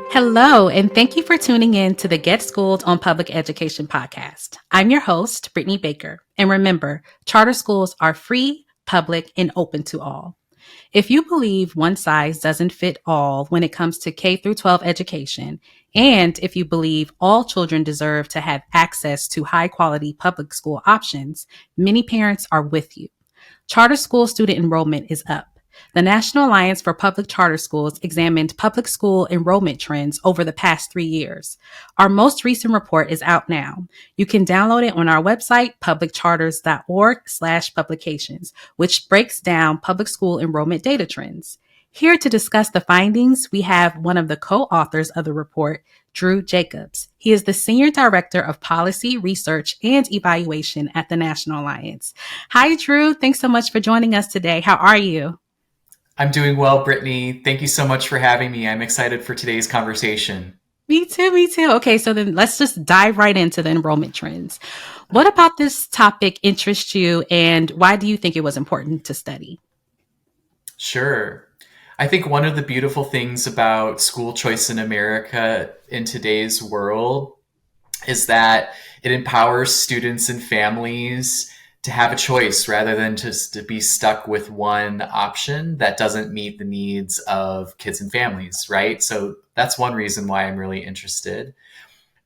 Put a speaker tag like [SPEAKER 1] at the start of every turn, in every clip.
[SPEAKER 1] Hello, and thank you for tuning in to the Get Schooled on Public Education podcast. I'm your host, Brittany Baker. And remember, charter schools are free, public, and open to all. If you believe one size doesn't fit all when it comes to K through 12 education, and if you believe all children deserve to have access to high quality public school options, many parents are with you. Charter school student enrollment is up. The National Alliance for Public Charter Schools examined public school enrollment trends over the past 3 years. Our most recent report is out now. You can download it on our website, publiccharters.org/publications, which breaks down public school enrollment data trends. Here to discuss the findings, we have one of the co-authors of the report, Drew Jacobs. He is the Senior Director of Policy, Research, and Evaluation at the National Alliance. Hi, Drew. Thanks so much for joining us today. How are you?
[SPEAKER 2] I'm doing well, Brittany. Thank you so much for having me. I'm excited for today's conversation.
[SPEAKER 1] Me too. Okay, so then let's just dive right into the enrollment trends. What about this topic interests you, and why do you think it was important to study?
[SPEAKER 2] Sure. I think one of the beautiful things about school choice in America in today's world is that it empowers students and families to have a choice rather than just to be stuck with one option that doesn't meet the needs of kids and families, right? So that's one reason why I'm really interested.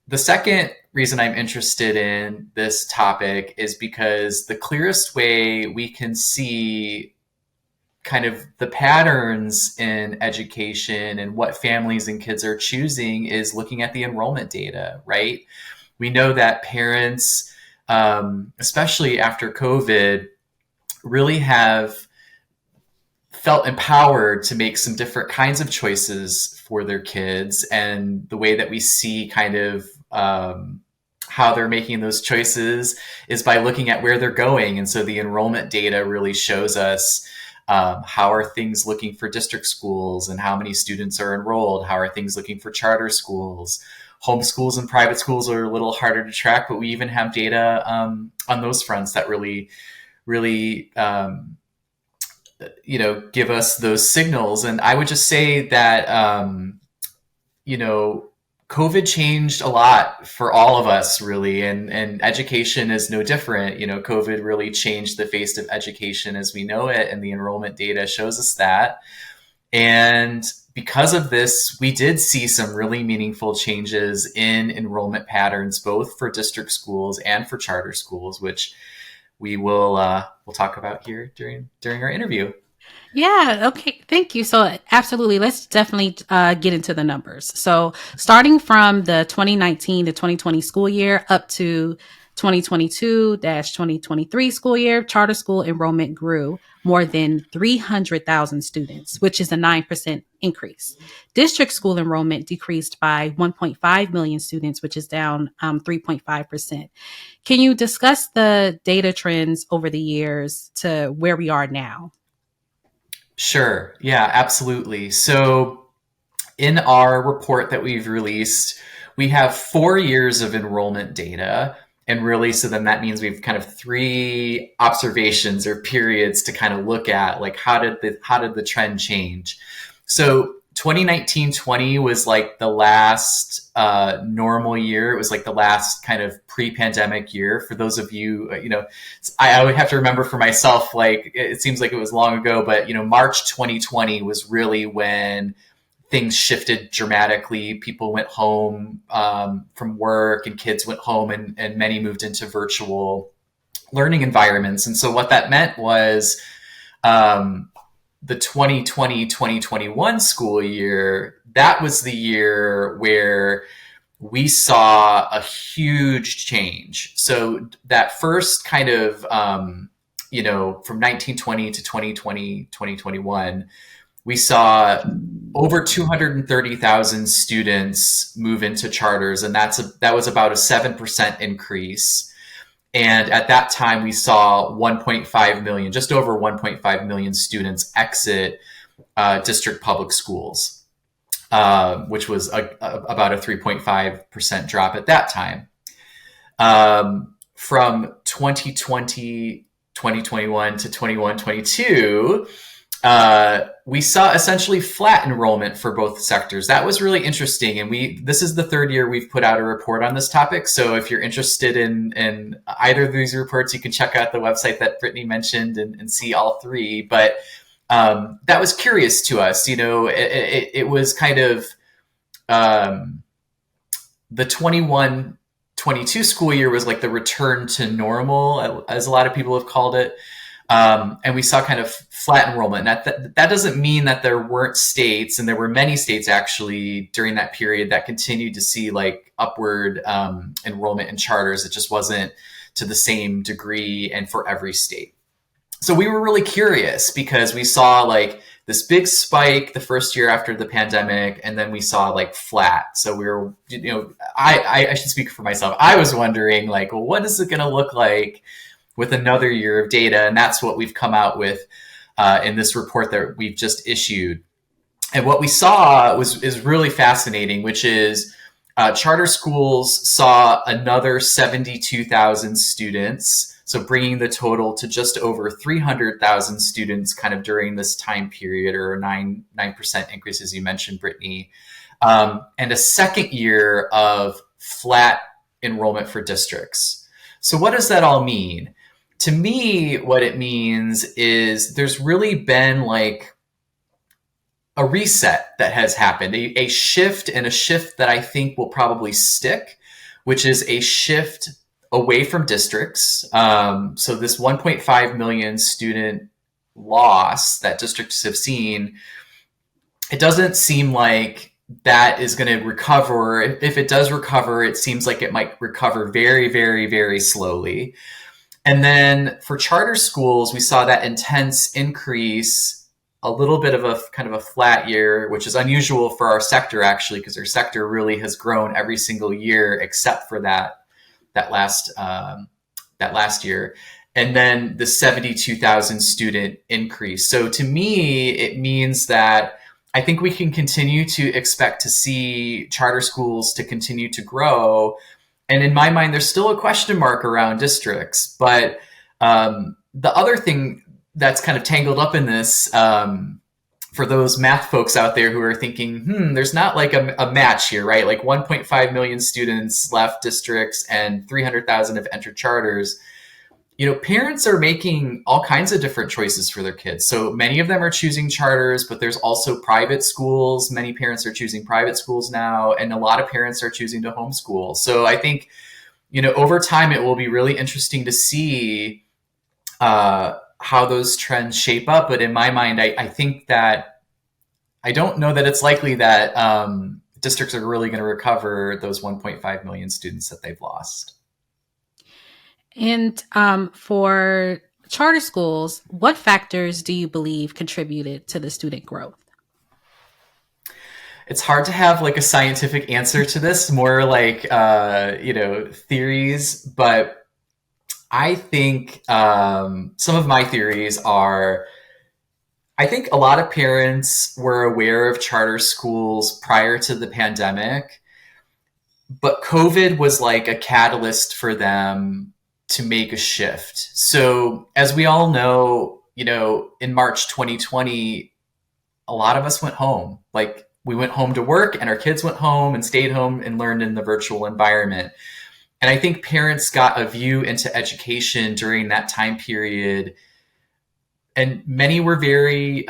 [SPEAKER 2] The second reason I'm interested in this topic is because the clearest way we can see kind of the patterns in education and what families and kids are choosing is looking at the enrollment data, right? We know that parents, especially after COVID, really have felt empowered to make some different kinds of choices for their kids. And the way that we see kind of how they're making those choices is by looking at where they're going. And so the enrollment data really shows us how are things looking for district schools and how many students are enrolled? How are things looking for charter schools? Homeschools and private schools are a little harder to track, but we even have data on those fronts that really give us those signals. And I would just say that COVID changed a lot for all of us, really, and education is no different. COVID really changed the face of education as we know it, and the enrollment data shows us that. And because of this, we did see some really meaningful changes in enrollment patterns, both for district schools and for charter schools, which we'll talk about here during our interview.
[SPEAKER 1] Yeah. Okay. Thank you. So absolutely. Let's definitely get into the numbers. So starting from the 2019 to 2020 school year up to 2022-2023 school year, charter school enrollment grew more than 300,000 students, which is a 9% increase. District school enrollment decreased by 1.5 million students, which is down 3.5%. Can you discuss the data trends over the years to where we are now?
[SPEAKER 2] Sure. Yeah, absolutely. So in our report that we've released, we have 4 years of enrollment data. And really, so then that means we've kind of 3 observations or periods to kind of look at, like how did the trend change? So 2019-20 was like the last normal year. It was like the last kind of pre-pandemic year. For those of you, I would have to remember for myself, like it seems like it was long ago, but March 2020 was really when things shifted dramatically. People went home from work and kids went home and many moved into virtual learning environments. And so what that meant was the 2020-2021 school year, that was the year where we saw a huge change. So that first kind of, from 1920 to 2020, 2021, we saw over 230,000 students move into charters, and that was about a 7% increase. And at that time, we saw 1.5 million, just over 1.5 million students exit district public schools, which was about a 3.5% drop at that time. From 2020 2021 to 21-22, we saw essentially flat enrollment for both sectors. That was really interesting. And this is the third year we've put out a report on this topic. So if you're interested in either of these reports, you can check out the website that Brittany mentioned and see all three. But that was curious to us. It was kind of the 21-22 school year was like the return to normal, as a lot of people have called it. And we saw kind of flat enrollment. That doesn't mean that there weren't states, and there were many states actually during that period that continued to see like upward enrollment in charters. It just wasn't to the same degree and for every state. So we were really curious because we saw like this big spike the first year after the pandemic, and then we saw like flat. So we were, I should speak for myself. I was wondering like, well, what is it going to look like with another year of data? And that's what we've come out with in this report that we've just issued. And what we saw is really fascinating, which is charter schools saw another 72,000 students. So bringing the total to just over 300,000 students kind of during this time period, or a 9% increase, as you mentioned, Brittany. And a second year of flat enrollment for districts. So what does that all mean? To me, what it means is there's really been like a reset that has happened, a shift, and a shift that I think will probably stick, which is a shift away from districts. So this 1.5 million student loss that districts have seen, it doesn't seem like that is going to recover. If it does recover, it seems like it might recover very, very, very slowly. And then for charter schools, we saw that intense increase, a little bit of a kind of a flat year, which is unusual for our sector, actually, because our sector really has grown every single year except for that last year. And then the 72,000 student increase. So to me, it means that I think we can continue to expect to see charter schools to continue to grow. And in my mind, there's still a question mark around districts. But the other thing that's kind of tangled up in this, for those math folks out there who are thinking, there's not like a match here, right? Like 1.5 million students left districts and 300,000 have entered charters. Parents are making all kinds of different choices for their kids. So many of them are choosing charters, but there's also private schools. Many parents are choosing private schools now, and a lot of parents are choosing to homeschool. So I think, over time, it will be really interesting to see how those trends shape up. But in my mind, I think that I don't know that it's likely that districts are really going to recover those 1.5 million students that they've lost.
[SPEAKER 1] And for charter schools, what factors do you believe contributed to the student growth?
[SPEAKER 2] It's hard to have like a scientific answer to this, more like, theories, but I think some of my theories are, I think a lot of parents were aware of charter schools prior to the pandemic, but COVID was like a catalyst for them to make a shift. So as we all know, in March 2020, a lot of us went home. Like we went home to work, and our kids went home and stayed home and learned in the virtual environment. And I think parents got a view into education during that time period, and many were very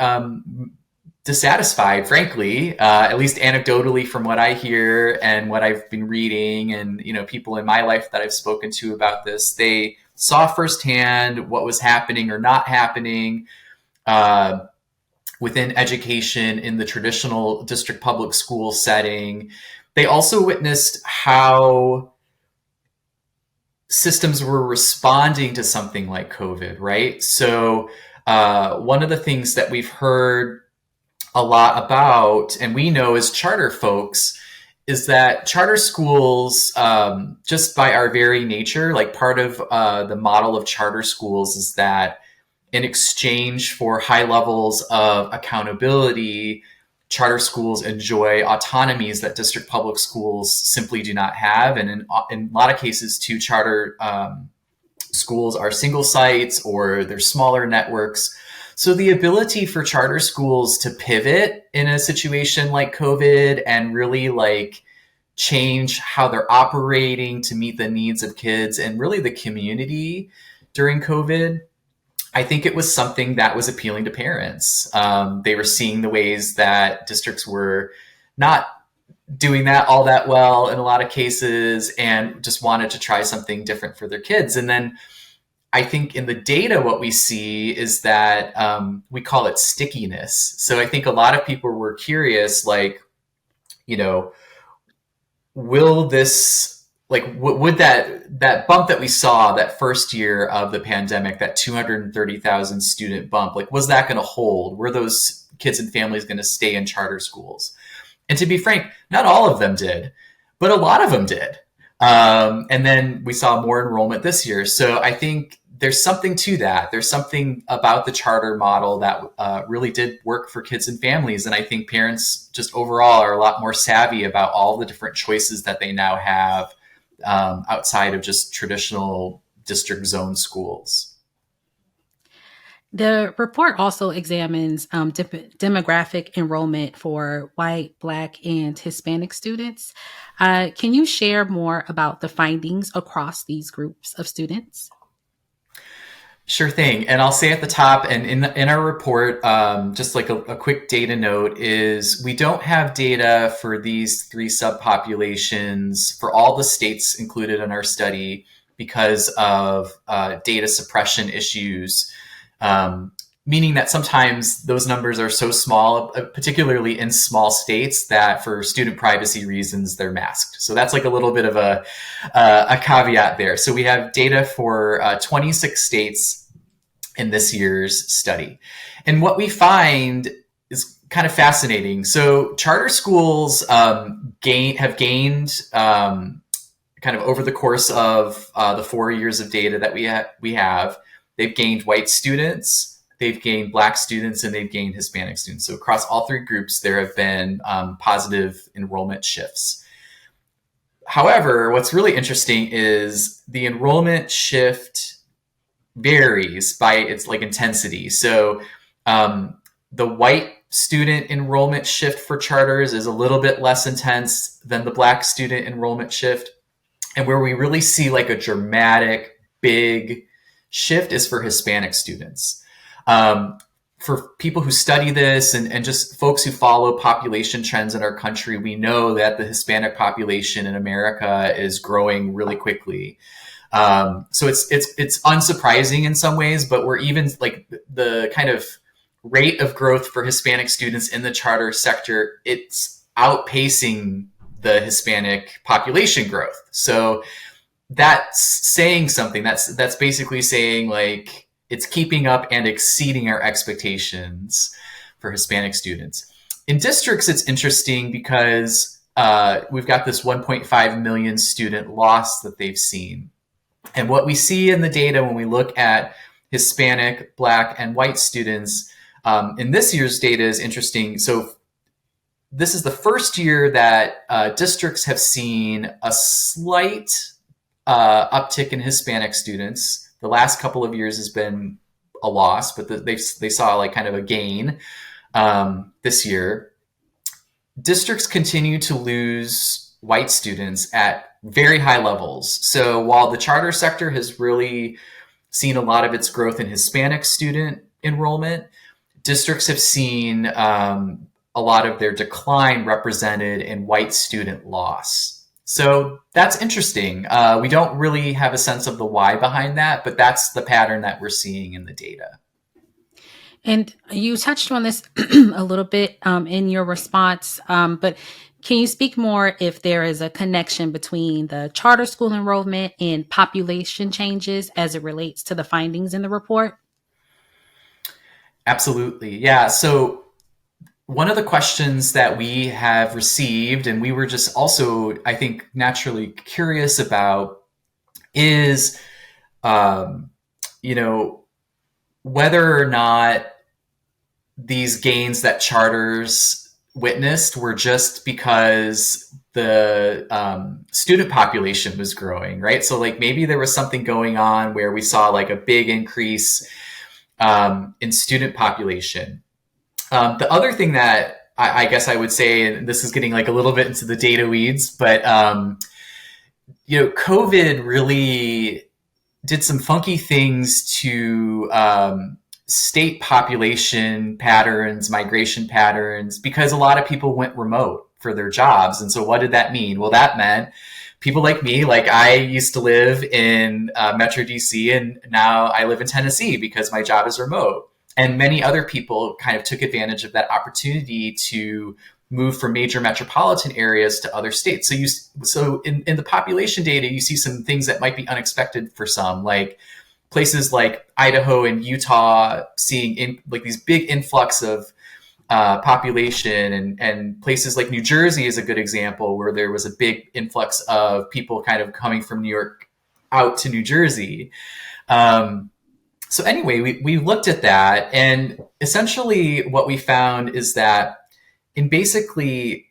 [SPEAKER 2] dissatisfied, frankly, at least anecdotally from what I hear and what I've been reading, and people in my life that I've spoken to about this. They saw firsthand what was happening or not happening within education in the traditional district public school setting. They also witnessed how systems were responding to something like COVID, right? So one of the things that we've heard a lot about, and we know as charter folks, is that charter schools, just by our very nature, like part of the model of charter schools is that in exchange for high levels of accountability, charter schools enjoy autonomies that district public schools simply do not have. And in a lot of cases too, charter schools are single sites or they're smaller networks. So the ability for charter schools to pivot in a situation like COVID and really like change how they're operating to meet the needs of kids and really the community during COVID, I think it was something that was appealing to parents. They were seeing the ways that districts were not doing that all that well in a lot of cases and just wanted to try something different for their kids. And then I think in the data, what we see is that we call it stickiness. So I think a lot of people were curious, like, you know, will this, like, would that bump that we saw that first year of the pandemic, that 230,000 student bump, like, was that going to hold? Were those kids and families going to stay in charter schools? And to be frank, not all of them did, but a lot of them did. And then we saw more enrollment this year. So I think there's something to that. There's something about the charter model that really did work for kids and families. And I think parents just overall are a lot more savvy about all the different choices that they now have outside of just traditional district zone schools.
[SPEAKER 1] The report also examines demographic enrollment for white, Black, and Hispanic students. Can you share more about the findings across these groups of students?
[SPEAKER 2] Sure thing. And I'll say at the top, and in our report, just like a quick data note is we don't have data for these three subpopulations for all the states included in our study because of data suppression issues. Meaning that sometimes those numbers are so small, particularly in small states, that for student privacy reasons, they're masked. So that's like a little bit of a caveat there. So we have data for 26 states in this year's study. And what we find is kind of fascinating. So charter schools have gained kind of over the course of the 4 years of data that we have, they've gained white students, they've gained Black students, and they've gained Hispanic students. So across all three groups, there have been positive enrollment shifts. However, what's really interesting is the enrollment shift varies by its like intensity. So the white student enrollment shift for charters is a little bit less intense than the Black student enrollment shift. And where we really see like a dramatic, big shift is for Hispanic students. For people who study this and just folks who follow population trends in our country, we know that the Hispanic population in America is growing really quickly. So it's unsurprising in some ways, but we're even like the kind of rate of growth for Hispanic students in the charter sector, it's outpacing the Hispanic population growth. So that's saying something. That's basically saying like it's keeping up and exceeding our expectations for Hispanic students. In districts, it's interesting because we've got this 1.5 million student loss that they've seen. And what we see in the data when we look at Hispanic, Black, and white students in this year's data is interesting. So this is the first year that districts have seen a slight uptick in Hispanic students. The last couple of years has been a loss, but they saw like kind of a gain this year. Districts continue to lose white students at very high levels. So while the charter sector has really seen a lot of its growth in Hispanic student enrollment, districts have seen a lot of their decline represented in white student loss. So that's interesting. We don't really have a sense of the why behind that, but that's the pattern that we're seeing in the data.
[SPEAKER 1] And you touched on this a little bit in your response, but can you speak more if there is a connection between the charter school enrollment and population changes as it relates to the findings in the report?
[SPEAKER 2] Absolutely. Yeah. So one of the questions that we have received, and we were just also, I think, naturally curious about is, whether or not these gains that charters witnessed were just because the student population was growing, right? So like maybe there was something going on where we saw like a big increase in student population. The other thing that I guess I would say, and this is getting like a little bit into the data weeds, but COVID really did some funky things to state population patterns, migration patterns, because a lot of people went remote for their jobs. And so what did that mean? Well, that meant people like me, like I used to live in Metro DC, and now I live in Tennessee because my job is remote. And many other people kind of took advantage of that opportunity to move from major metropolitan areas to other states. So in the population data, you see some things that might be unexpected for some, like places like Idaho and Utah seeing like these big influx of population, and places like New Jersey is a good example where there was a big influx of people kind of coming from New York out to New Jersey. So anyway, we looked at that, and essentially what we found is that in basically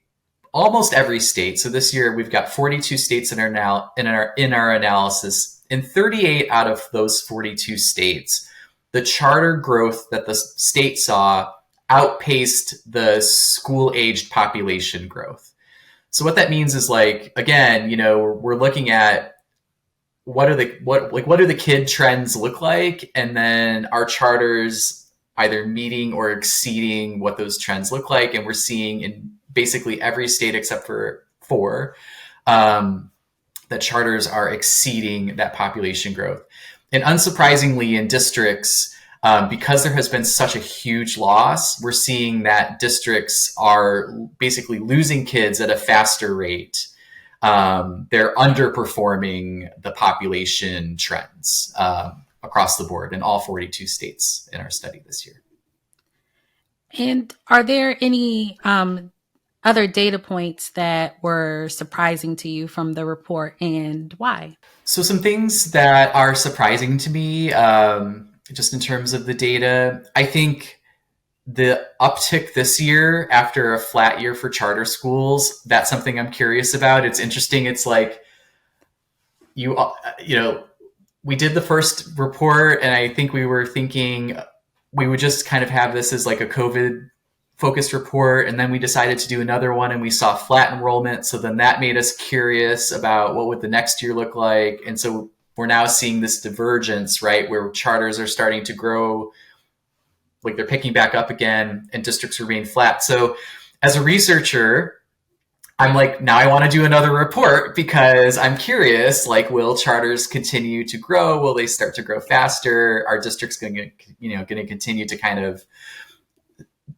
[SPEAKER 2] almost every state, so this year we've got 42 states in our analysis. In 38 out of those 42 states, the charter growth that the state saw outpaced the school-aged population growth. So what that means is, like, again, we're looking at what do the kid trends look like, and then our charters either meeting or exceeding what those trends look like. And we're seeing in basically every state except for 4 that charters are exceeding that population growth. And unsurprisingly, in districts, because there has been such a huge loss, we're seeing that districts are basically losing kids at a faster rate. They're underperforming the population trends across the board in all 42 states in our study this year.
[SPEAKER 1] And are there any other data points that were surprising to you from the report, and why?
[SPEAKER 2] So some things that are surprising to me, just in terms of the data, I think the uptick this year after a flat year for charter schools, that's something I'm curious about. It's interesting. It's like, we did the first report, and I think we were thinking we would just kind of have this as like a COVID focused report. And then we decided to do another one, and we saw flat enrollment. So then that made us curious about what would the next year look like. And so we're now seeing this divergence, right, where charters are starting to grow, like they're picking back up again, and districts remain flat. So as a researcher, I'm like, now I want to do another report because I'm curious, like, will charters continue to grow? Will they start to grow faster? Are districts going to continue to kind of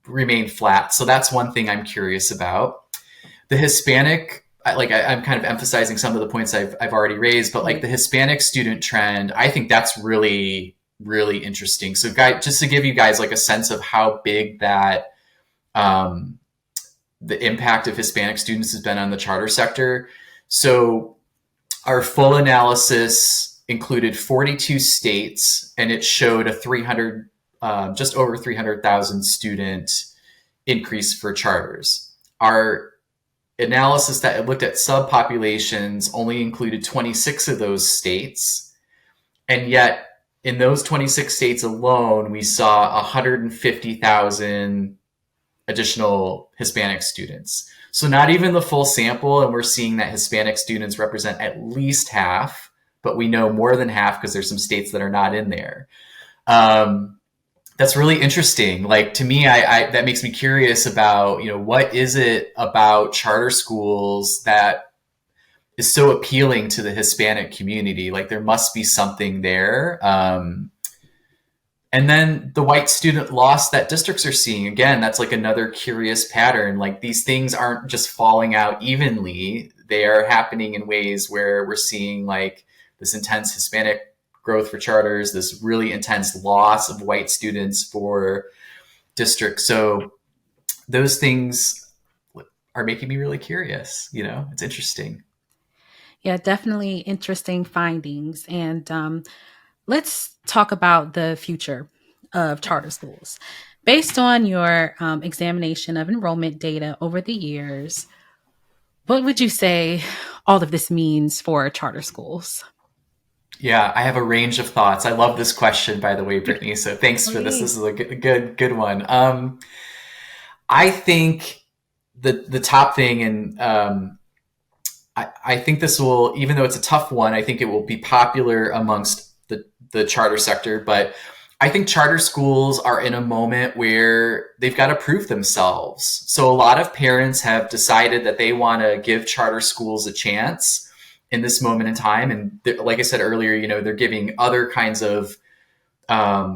[SPEAKER 2] remain flat? So that's one thing I'm curious about. The Hispanic, I'm kind of emphasizing some of the points I've already raised, but like the Hispanic student trend, I think that's really, really interesting. So just to give you guys like a sense of how big that, the impact of Hispanic students has been on the charter sector. So our full analysis included 42 states, and it showed a just over 300,000 student increase for charters. Our analysis that looked at subpopulations only included 26 of those states. And yet in those 26 states alone, we saw 150,000 additional Hispanic students. So not even the full sample, and we're seeing that Hispanic students represent at least half, but we know more than half because there's some states that are not in there. That's really interesting. Like, to me, that makes me curious about, what is it about charter schools that is so appealing to the Hispanic community? Like, there must be something there. And then the white student loss that districts are seeing, again, that's like another curious pattern. Like, these things aren't just falling out evenly. They are happening in ways where we're seeing like this intense Hispanic growth for charters, this really intense loss of white students for districts. So those things are making me really curious. It's interesting.
[SPEAKER 1] Yeah, definitely interesting findings. And let's talk about the future of charter schools. Based on your examination of enrollment data over the years, What would you say all of this means for charter schools?
[SPEAKER 2] Yeah, I have a range of thoughts. I love this question, by the way, Brittany. So thanks for this. This is a good one. I think the top thing, and I think this will, even though it's a tough one, I think it will be popular amongst the charter sector. But I think charter schools are in a moment where they've got to prove themselves. So a lot of parents have decided that they want to give charter schools a chance in this moment in time. And like I said earlier, they're giving other kinds of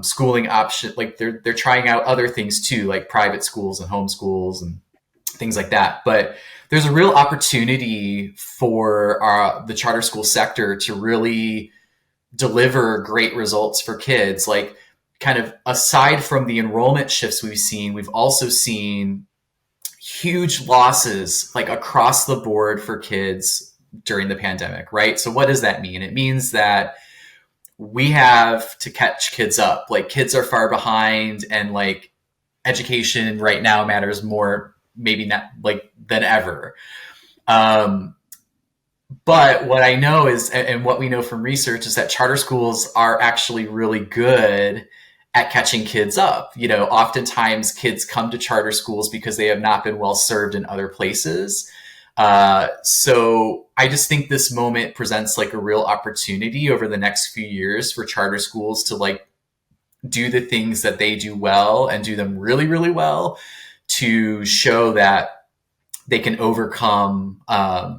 [SPEAKER 2] schooling options. Like they're trying out other things too, like private schools and homeschools and things like that. But there's a real opportunity for the charter school sector to really deliver great results for kids. Like, kind of aside from the enrollment shifts we've also seen huge losses like across the board for kids during the pandemic, right? So what does that mean? It means that we have to catch kids up. Like, kids are far behind, and like education right now matters more, maybe not like than ever. But what I know is, and what we know from research, is that charter schools are actually really good at catching kids up. Oftentimes kids come to charter schools because they have not been well served in other places. So I just think this moment presents like a real opportunity over the next few years for charter schools to like do the things that they do well and do them really, really well, to show that they can overcome,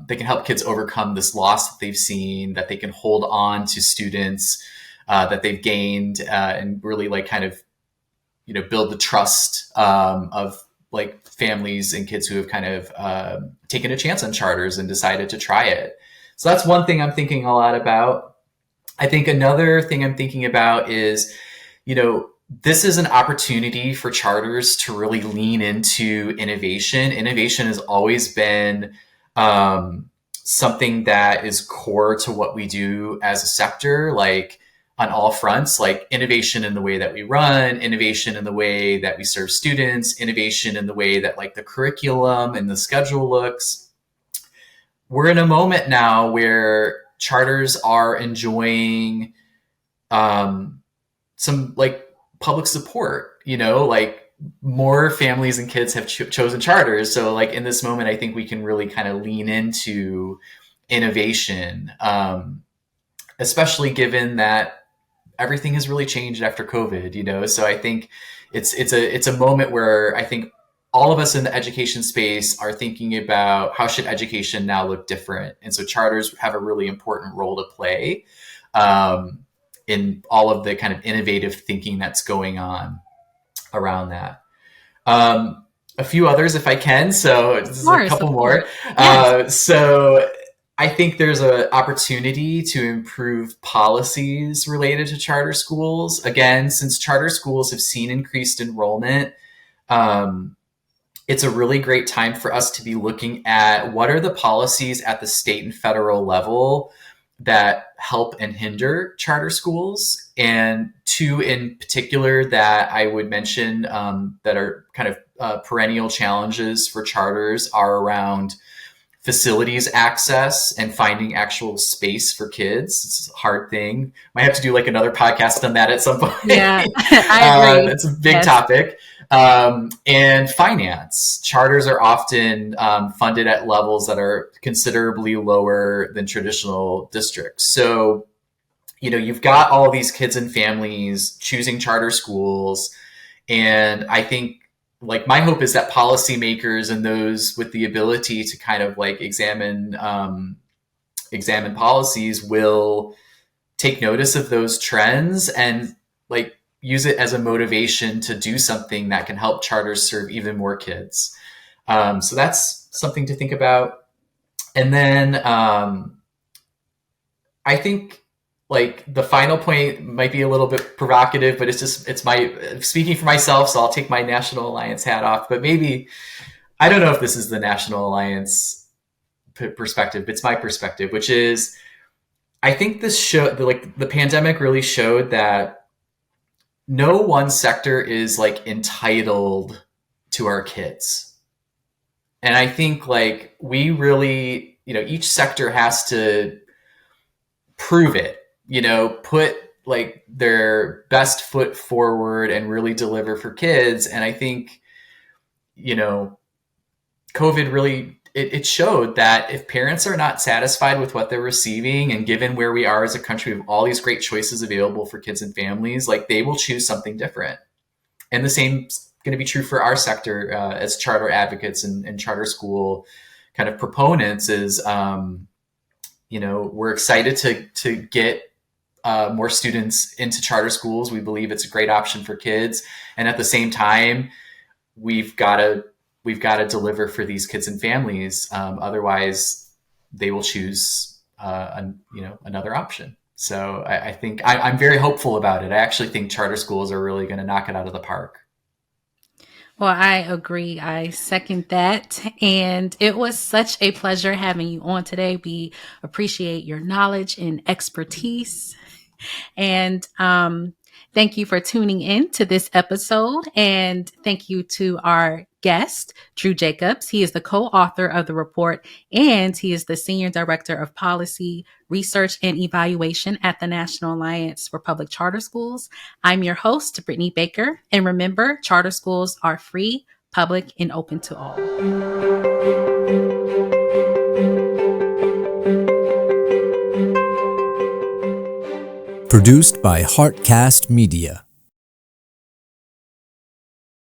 [SPEAKER 2] they can help kids overcome this loss that they've seen, that they can hold on to students that they've gained, and really like kind of, build the trust of like families and kids who have kind of taken a chance on charters and decided to try it. So that's one thing I'm thinking a lot about. I think another thing I'm thinking about is, this is an opportunity for charters to really lean into innovation. Innovation has always been something that is core to what we do as a sector, like on all fronts, like innovation in the way that we run, innovation in the way that we serve students, innovation in the way that like the curriculum and the schedule looks. We're in a moment now where charters are enjoying some like public support, like more families and kids have chosen charters. So like in this moment, I think we can really kind of lean into innovation, especially given that everything has really changed after COVID, so I think it's a moment where I think all of us in the education space are thinking about how should education now look different. And so charters have a really important role to play in all of the kind of innovative thinking that's going on around that. A few others, if I can. So this is a couple more. Yes. So I think there's an opportunity to improve policies related to charter schools. Again, since charter schools have seen increased enrollment, it's a really great time for us to be looking at what are the policies at the state and federal level that help and hinder charter schools. And two in particular that I would mention that are kind of perennial challenges for charters are around facilities access and finding actual space for kids. It's a hard thing. Might have to do like another podcast on that at some point.
[SPEAKER 1] Yeah, I agree.
[SPEAKER 2] It's a big topic. And finance. Charters are often funded at levels that are considerably lower than traditional districts. So, you've got all these kids and families choosing charter schools. And I think like my hope is that policymakers and those with the ability to kind of like examine policies will take notice of those trends and like use it as a motivation to do something that can help charters serve even more kids. So that's something to think about. And then I think like the final point might be a little bit provocative, but it's my speaking for myself. So I'll take my National Alliance hat off, but maybe, I don't know if this is the National Alliance perspective, but it's my perspective, which is, I think the pandemic really showed that no one sector is like entitled to our kids. And I think like we really, each sector has to prove it, put like their best foot forward and really deliver for kids. And I think, COVID really, it showed that if parents are not satisfied with what they're receiving, and given where we are as a country, we have all these great choices available for kids and families, like they will choose something different. And the same is going to be true for our sector as charter advocates and charter school kind of proponents is, we're excited to get more students into charter schools. We believe it's a great option for kids. And at the same time, we've got to deliver for these kids and families. Otherwise, they will choose another option. So I think I'm very hopeful about it. I actually think charter schools are really going to knock it out of the park.
[SPEAKER 1] Well, I agree. I second that. And it was such a pleasure having you on today. We appreciate your knowledge and expertise. And thank you for tuning in to this episode. And thank you to our guest, Drew Jacobs. He is the co-author of the report, and he is the Senior Director of Policy, Research, and Evaluation at the National Alliance for Public Charter Schools. I'm your host, Brittany Baker. And remember, charter schools are free, public, and open to all.
[SPEAKER 3] Produced by Heartcast Media.